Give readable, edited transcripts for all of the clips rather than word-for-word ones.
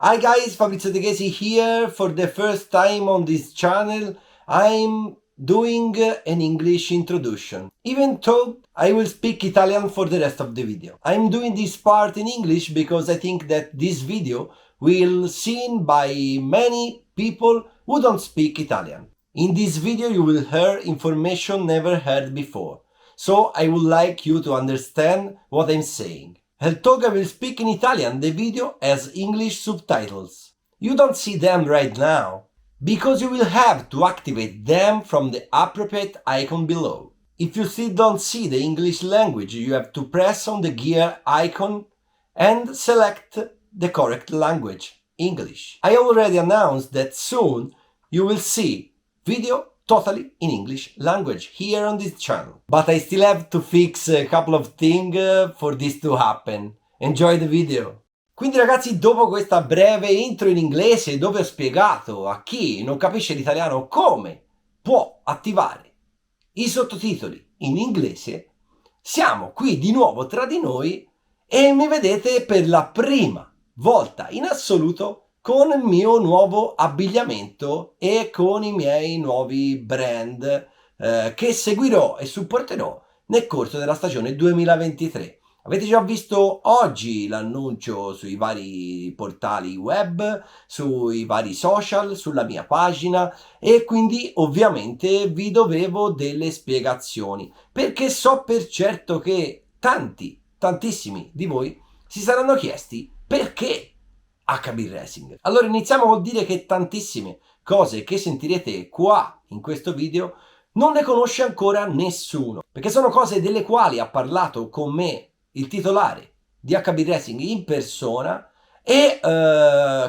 Hi guys, Fabrizio De Chesi here. For the first time on this channel, I'm doing an English introduction, even though I will speak Italian for the rest of the video. I'm doing this part in English because I think that this video will seen by many people who don't speak Italian. In this video you will hear information never heard before, so I would like you to understand what I'm saying. Although I will speak in Italian, the video has English subtitles. You don't see them right now, because you will have to activate them from the appropriate icon below. If you still don't see the English language, you have to press on the gear icon and select the correct language, English. I already announced that soon you will see video totally in English language here on this channel. But I still have to fix a couple of things for this to happen. Enjoy the video! Quindi ragazzi, dopo questa breve intro in inglese dove ho spiegato a chi non capisce l'italiano come può attivare i sottotitoli in inglese, siamo qui di nuovo tra di noi e mi vedete per la prima volta in assoluto con il mio nuovo abbigliamento e con i miei nuovi brand che seguirò e supporterò nel corso della stagione 2023. Avete già visto oggi l'annuncio sui vari portali web, sui vari social, sulla mia pagina, e quindi ovviamente vi dovevo delle spiegazioni, perché so per certo che tantissimi di voi si saranno chiesti perché HB Racing. Allora iniziamo col dire che tantissime cose che sentirete qua in questo video non le conosce ancora nessuno, perché sono cose delle quali ha parlato con me il titolare di HB Racing in persona e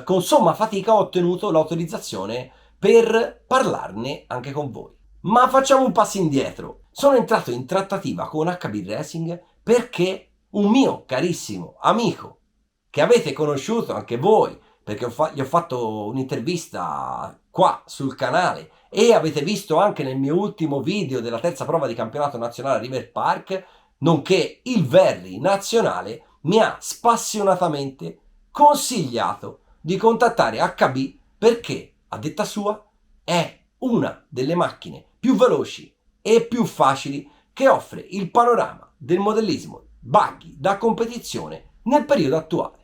con somma fatica ho ottenuto l'autorizzazione per parlarne anche con voi. Ma facciamo un passo indietro. Sono entrato in trattativa con HB Racing perché un mio carissimo amico che avete conosciuto anche voi, perché gli ho fatto un'intervista qua sul canale e avete visto anche nel mio ultimo video della terza prova di campionato nazionale a River Park, nonché il Verri nazionale, mi ha spassionatamente consigliato di contattare HB perché, a detta sua, è una delle macchine più veloci e più facili che offre il panorama del modellismo buggy da competizione nel periodo attuale.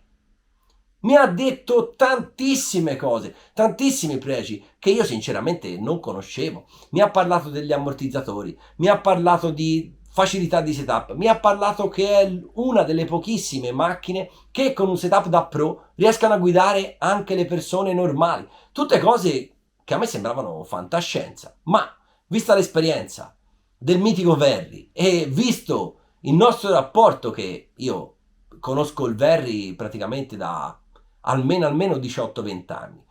Mi ha detto tantissime cose, tantissimi pregi che io sinceramente non conoscevo. Mi ha parlato degli ammortizzatori, mi ha parlato di facilità di setup, mi ha parlato che è una delle pochissime macchine che con un setup da pro riescano a guidare anche le persone normali. Tutte cose che a me sembravano fantascienza, ma vista l'esperienza del mitico Verri e visto il nostro rapporto, che io conosco il Verri praticamente da almeno 18-20 anni,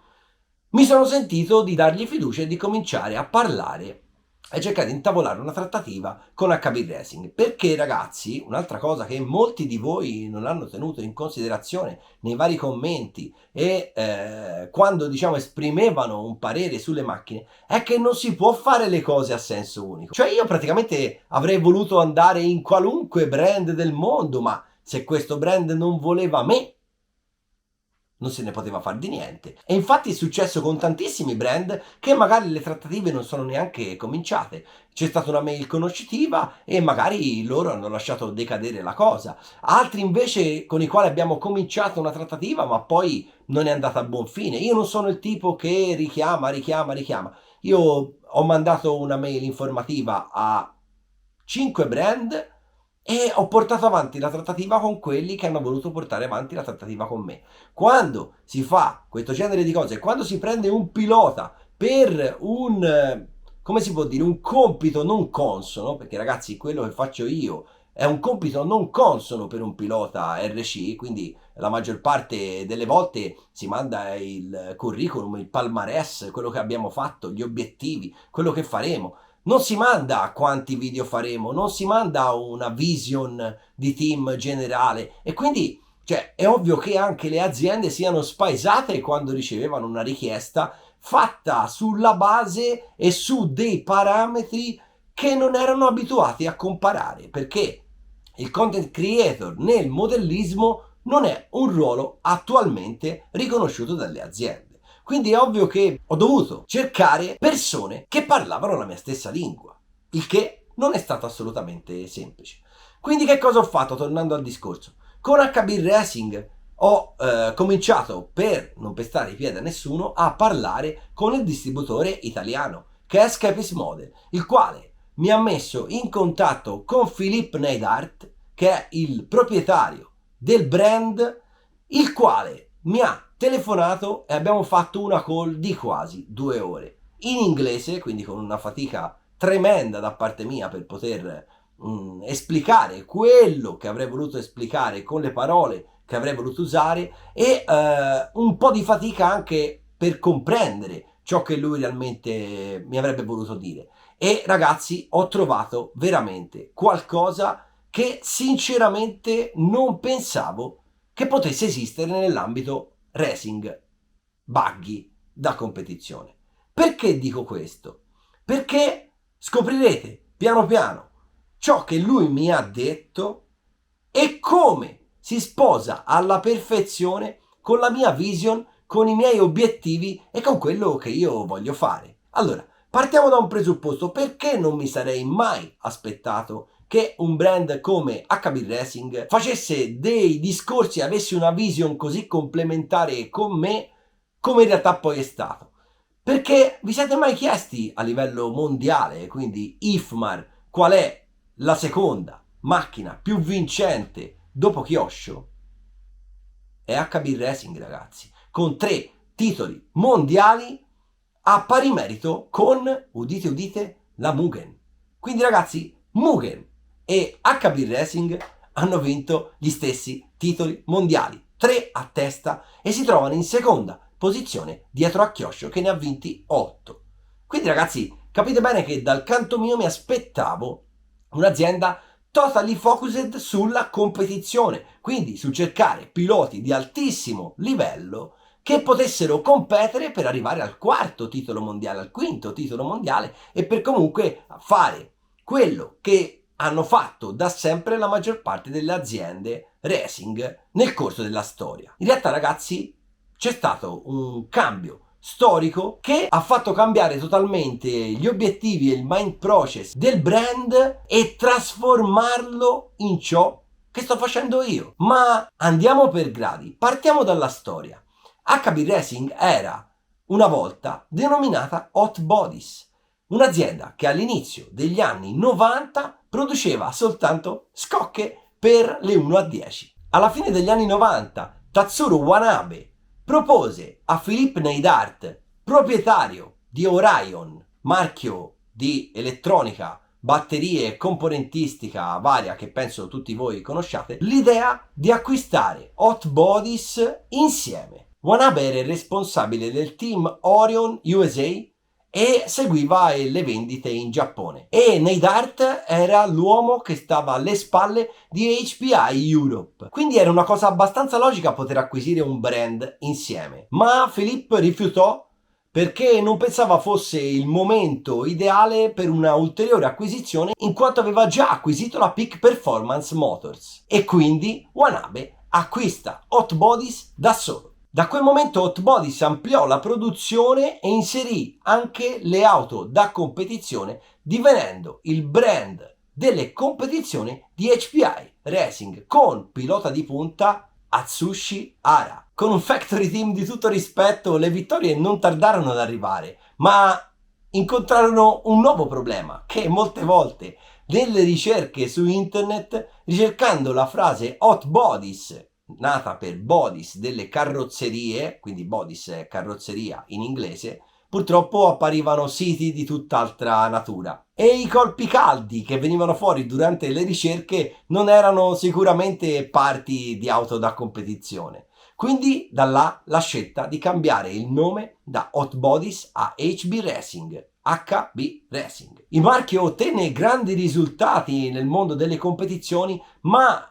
mi sono sentito di dargli fiducia e di cominciare a parlare e cercare di intavolare una trattativa con HB Racing, perché ragazzi, un'altra cosa che molti di voi non hanno tenuto in considerazione nei vari commenti e quando diciamo esprimevano un parere sulle macchine, è che non si può fare le cose a senso unico. Cioè io praticamente avrei voluto andare in qualunque brand del mondo, ma se questo brand non voleva me, non se ne poteva fare di niente. E infatti è successo con tantissimi brand che magari le trattative non sono neanche cominciate. C'è stata una mail conoscitiva e magari loro hanno lasciato decadere la cosa. Altri invece con i quali abbiamo cominciato una trattativa ma poi non è andata a buon fine. Io non sono il tipo che richiama. Io ho mandato una mail informativa a 5 brand e ho portato avanti la trattativa con quelli che hanno voluto portare avanti la trattativa con me. Quando si fa questo genere di cose, quando si prende un pilota per un, come si può dire, un compito non consono, perché ragazzi quello che faccio io è un compito non consono per un pilota RC, quindi la maggior parte delle volte si manda il curriculum, il palmarès, quello che abbiamo fatto, gli obiettivi, quello che faremo. Non si manda quanti video faremo, non si manda una vision di team generale e quindi cioè, è ovvio che anche le aziende siano spaesate quando ricevevano una richiesta fatta sulla base e su dei parametri che non erano abituati a comparare, perché il content creator nel modellismo non è un ruolo attualmente riconosciuto dalle aziende. Quindi è ovvio che ho dovuto cercare persone che parlavano la mia stessa lingua, il che non è stato assolutamente semplice. Quindi che cosa ho fatto, tornando al discorso? Con HB Racing ho cominciato, per non pestare i piedi a nessuno, a parlare con il distributore italiano, che è Escapist Model, il quale mi ha messo in contatto con Philippe Neidhart, che è il proprietario del brand, il quale mi ha telefonato e abbiamo fatto una call di quasi 2 ore in inglese, quindi con una fatica tremenda da parte mia per poter esplicare quello che avrei voluto esplicare con le parole che avrei voluto usare e un po' di fatica anche per comprendere ciò che lui realmente mi avrebbe voluto dire. E ragazzi, ho trovato veramente qualcosa che sinceramente non pensavo che potesse esistere nell'ambito racing buggy da competizione. Perché dico questo? Perché scoprirete piano piano ciò che lui mi ha detto e come si sposa alla perfezione con la mia vision, con i miei obiettivi e con quello che io voglio fare. Allora, partiamo da un presupposto: perché non mi sarei mai aspettato che un brand come HB Racing facesse dei discorsi, avesse una vision così complementare con me, come in realtà poi è stato? Perché vi siete mai chiesti a livello mondiale, quindi IFMAR, qual è la seconda macchina più vincente dopo Kyosho? È HB Racing, ragazzi, con 3 titoli mondiali a pari merito con, udite udite, la Mugen. Quindi ragazzi, Mugen e HB Racing hanno vinto gli stessi titoli mondiali, 3 a testa, e si trovano in seconda posizione dietro a Kyosho, che ne ha vinti 8. Quindi ragazzi, capite bene che dal canto mio mi aspettavo un'azienda totally focused sulla competizione, quindi sul cercare piloti di altissimo livello che potessero competere per arrivare al quarto titolo mondiale, al quinto titolo mondiale, e per comunque fare quello che hanno fatto da sempre la maggior parte delle aziende racing nel corso della storia. In realtà, ragazzi, c'è stato un cambio storico che ha fatto cambiare totalmente gli obiettivi e il mind process del brand e trasformarlo in ciò che sto facendo io. Ma andiamo per gradi, partiamo dalla storia. HB Racing era una volta denominata Hot Bodies, un'azienda che all'inizio degli anni 90 produceva soltanto scocche per le 1 a 10. Alla fine degli anni 90 Tatsuro Wanabe propose a Philippe Neidhart, proprietario di Orion, marchio di elettronica, batterie e componentistica varia che penso tutti voi conosciate, l'idea di acquistare Hot Bodies insieme. Wanabe era il responsabile del team Orion USA e seguiva le vendite in Giappone, e Neidhart era l'uomo che stava alle spalle di HPI Europe, quindi era una cosa abbastanza logica poter acquisire un brand insieme. Ma Philippe rifiutò perché non pensava fosse il momento ideale per una ulteriore acquisizione, in quanto aveva già acquisito la Peak Performance Motors, e quindi Wanabe acquista Hot Bodies da solo. Da quel momento Hot Bodies ampliò la produzione e inserì anche le auto da competizione, divenendo il brand delle competizioni di HPI Racing, con pilota di punta Atsushi Hara. Con un factory team di tutto rispetto, le vittorie non tardarono ad arrivare, ma incontrarono un nuovo problema, che molte volte nelle ricerche su internet, ricercando la frase Hot Bodies, nata per bodies delle carrozzerie, quindi bodies è carrozzeria in inglese, purtroppo apparivano siti di tutt'altra natura. E i colpi caldi che venivano fuori durante le ricerche non erano sicuramente parti di auto da competizione. Quindi da là la scelta di cambiare il nome da Hot Bodies a HB Racing. HB Racing. Il marchio ottenne grandi risultati nel mondo delle competizioni, ma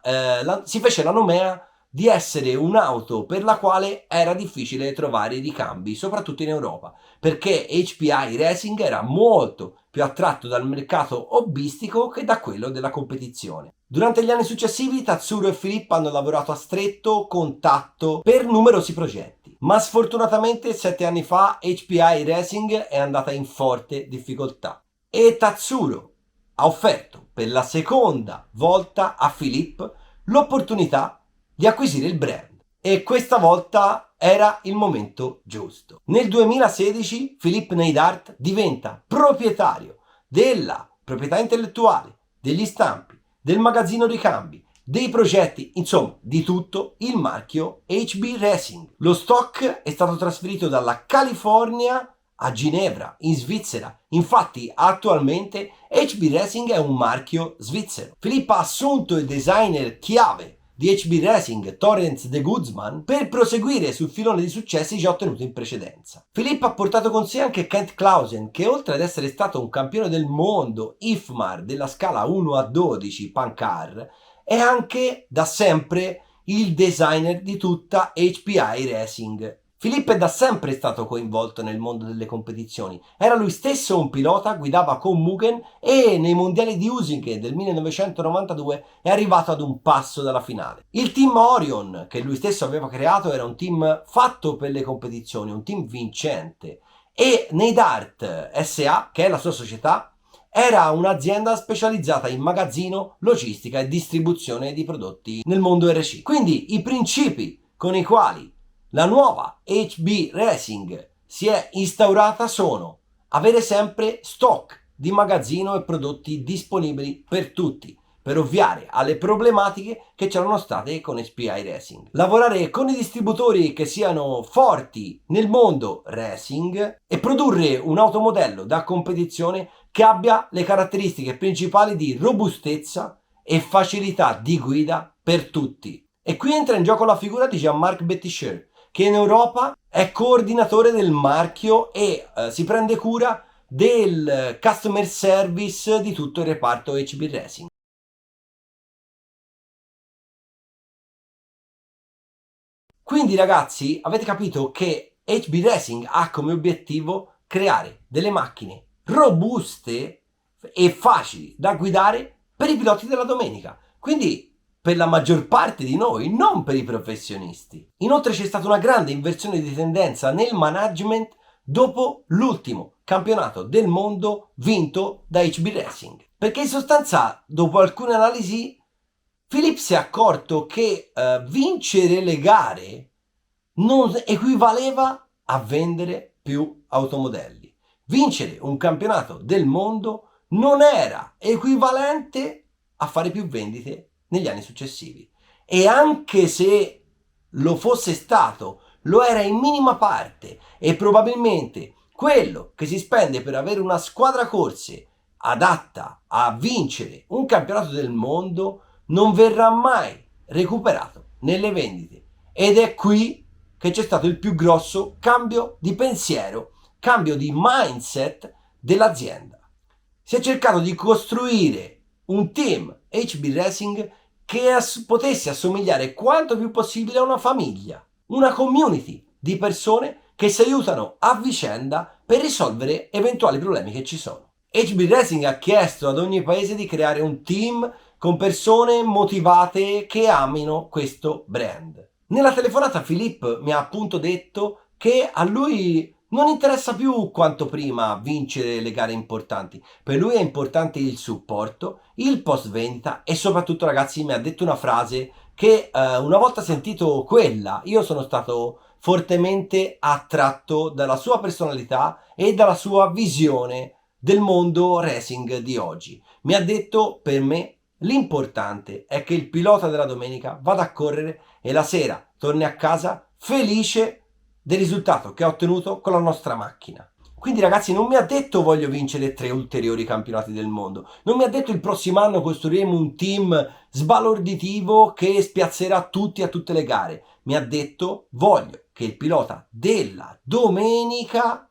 si fece la nomea di essere un'auto per la quale era difficile trovare i ricambi, soprattutto in Europa, perché HPI Racing era molto più attratto dal mercato hobbistico che da quello della competizione. Durante gli anni successivi Tatsuro e Filippo hanno lavorato a stretto contatto per numerosi progetti, ma sfortunatamente 7 anni fa HPI Racing è andata in forte difficoltà e Tatsuro ha offerto per la seconda volta a Filippo l'opportunità di acquisire il brand e questa volta era il momento giusto. Nel 2016 Philippe Neidhart diventa proprietario della proprietà intellettuale, degli stampi, del magazzino ricambi, dei progetti, insomma di tutto il marchio HB Racing. Lo stock è stato trasferito dalla California a Ginevra, in Svizzera. Infatti attualmente HB Racing è un marchio svizzero. Filippo ha assunto il designer chiave di HB Racing, Torrens de Guzman, per proseguire sul filone di successi già ottenuto in precedenza. Filippo ha portato con sé anche Kent Clausen, che oltre ad essere stato un campione del mondo IFMAR della scala 1 a 12 Pancard, è anche da sempre il designer di tutta HPI Racing. Filippo è da sempre stato coinvolto nel mondo delle competizioni. Era lui stesso un pilota, guidava con Mugen e nei mondiali di Usingen del 1992 è arrivato ad un passo dalla finale. Il team Orion, che lui stesso aveva creato, era un team fatto per le competizioni, un team vincente. E Neidhart SA, che è la sua società, era un'azienda specializzata in magazzino, logistica e distribuzione di prodotti nel mondo RC. Quindi i principi con i quali la nuova HB Racing si è instaurata sono avere sempre stock di magazzino e prodotti disponibili per tutti, per ovviare alle problematiche che c'erano state con HPI Racing. Lavorare con i distributori che siano forti nel mondo racing e produrre un automodello da competizione che abbia le caratteristiche principali di robustezza e facilità di guida per tutti. E qui entra in gioco la figura di Jean-Marc Betticher, che in Europa è coordinatore del marchio e si prende cura del customer service di tutto il reparto HB Racing. Quindi ragazzi, avete capito che HB Racing ha come obiettivo creare delle macchine robuste e facili da guidare per i piloti della domenica. Quindi per la maggior parte di noi, non per i professionisti. Inoltre c'è stata una grande inversione di tendenza nel management dopo l'ultimo campionato del mondo vinto da HB Racing. Perché in sostanza, dopo alcune analisi, Philippe si è accorto che vincere le gare non equivaleva a vendere più automodelli. Vincere un campionato del mondo non era equivalente a fare più vendite negli anni successivi. E anche se lo fosse stato, lo era in minima parte e probabilmente quello che si spende per avere una squadra corse adatta a vincere un campionato del mondo non verrà mai recuperato nelle vendite. Ed è qui che c'è stato il più grosso cambio di pensiero, cambio di mindset dell'azienda. Si è cercato di costruire un team HB Racing che potesse assomigliare quanto più possibile a una famiglia, una community di persone che si aiutano a vicenda per risolvere eventuali problemi che ci sono. HB Racing ha chiesto ad ogni paese di creare un team con persone motivate che amino questo brand. Nella telefonata Philippe mi ha appunto detto che a lui non interessa più quanto prima vincere le gare importanti. Per lui è importante il supporto, il post vendita e soprattutto, ragazzi, mi ha detto una frase che una volta sentito quella, io sono stato fortemente attratto dalla sua personalità e dalla sua visione del mondo racing di oggi. Mi ha detto: per me l'importante è che il pilota della domenica vada a correre e la sera torni a casa felice del risultato che ha ottenuto con la nostra macchina. Quindi ragazzi, non mi ha detto voglio vincere 3 ulteriori campionati del mondo, non mi ha detto il prossimo anno costruiremo un team sbalorditivo che spiazzerà tutti a tutte le gare. Mi ha detto voglio che il pilota della domenica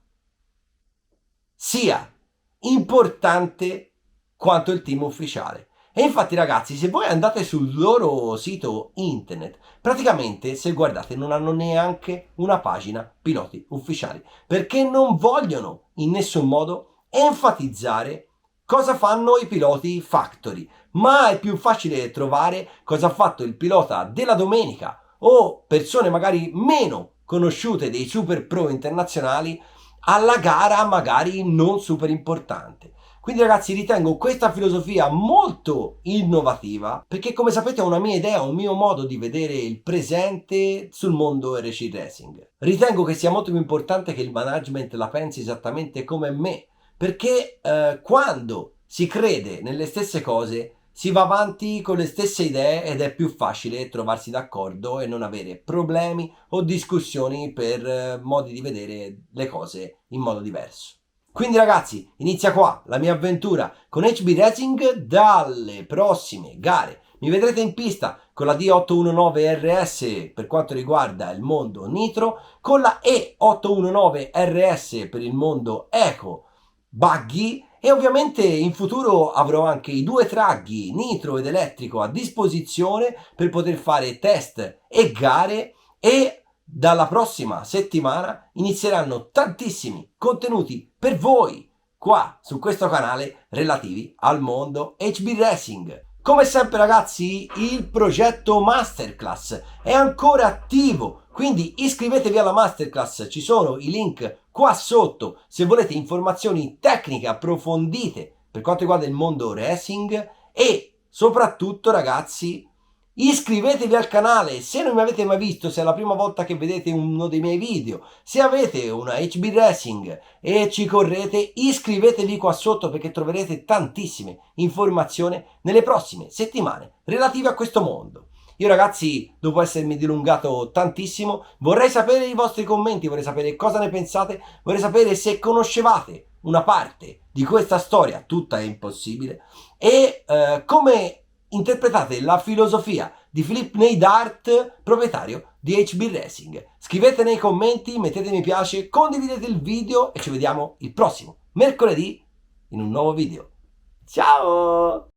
sia importante quanto il team ufficiale. E infatti ragazzi, se voi andate sul loro sito internet, praticamente se guardate non hanno neanche una pagina piloti ufficiali, perché non vogliono in nessun modo enfatizzare cosa fanno i piloti factory, ma è più facile trovare cosa ha fatto il pilota della domenica o persone magari meno conosciute dei super pro internazionali alla gara magari non super importante. Quindi ragazzi, ritengo questa filosofia molto innovativa perché, come sapete, ho una mia idea, un mio modo di vedere il presente sul mondo RC Racing. Ritengo che sia molto più importante che il management la pensi esattamente come me, perché quando si crede nelle stesse cose si va avanti con le stesse idee ed è più facile trovarsi d'accordo e non avere problemi o discussioni per modi di vedere le cose in modo diverso. Quindi ragazzi, inizia qua la mia avventura con HB Racing. Dalle prossime gare mi vedrete in pista con la D819 RS per quanto riguarda il mondo Nitro, con la E819 RS per il mondo Eco Buggy, e ovviamente in futuro avrò anche i due traghi Nitro ed elettrico a disposizione per poter fare test e gare, e dalla prossima settimana inizieranno tantissimi contenuti per voi qua su questo canale relativi al mondo HB Racing. Come sempre ragazzi, il progetto Masterclass è ancora attivo, quindi iscrivetevi alla Masterclass, ci sono i link qua sotto se volete informazioni tecniche approfondite per quanto riguarda il mondo racing. E soprattutto ragazzi, iscrivetevi al canale se non mi avete mai visto, se è la prima volta che vedete uno dei miei video, se avete una HB Racing e ci correte, iscrivetevi qua sotto perché troverete tantissime informazioni nelle prossime settimane relative a questo mondo. Io ragazzi, dopo essermi dilungato tantissimo, vorrei sapere i vostri commenti, vorrei sapere cosa ne pensate, vorrei sapere se conoscevate una parte di questa storia, tutta è impossibile, e come interpretate la filosofia di Philippe Neidhart, proprietario di HB Racing. Scrivete nei commenti, mettete mi piace, condividete il video e ci vediamo il prossimo mercoledì in un nuovo video. Ciao!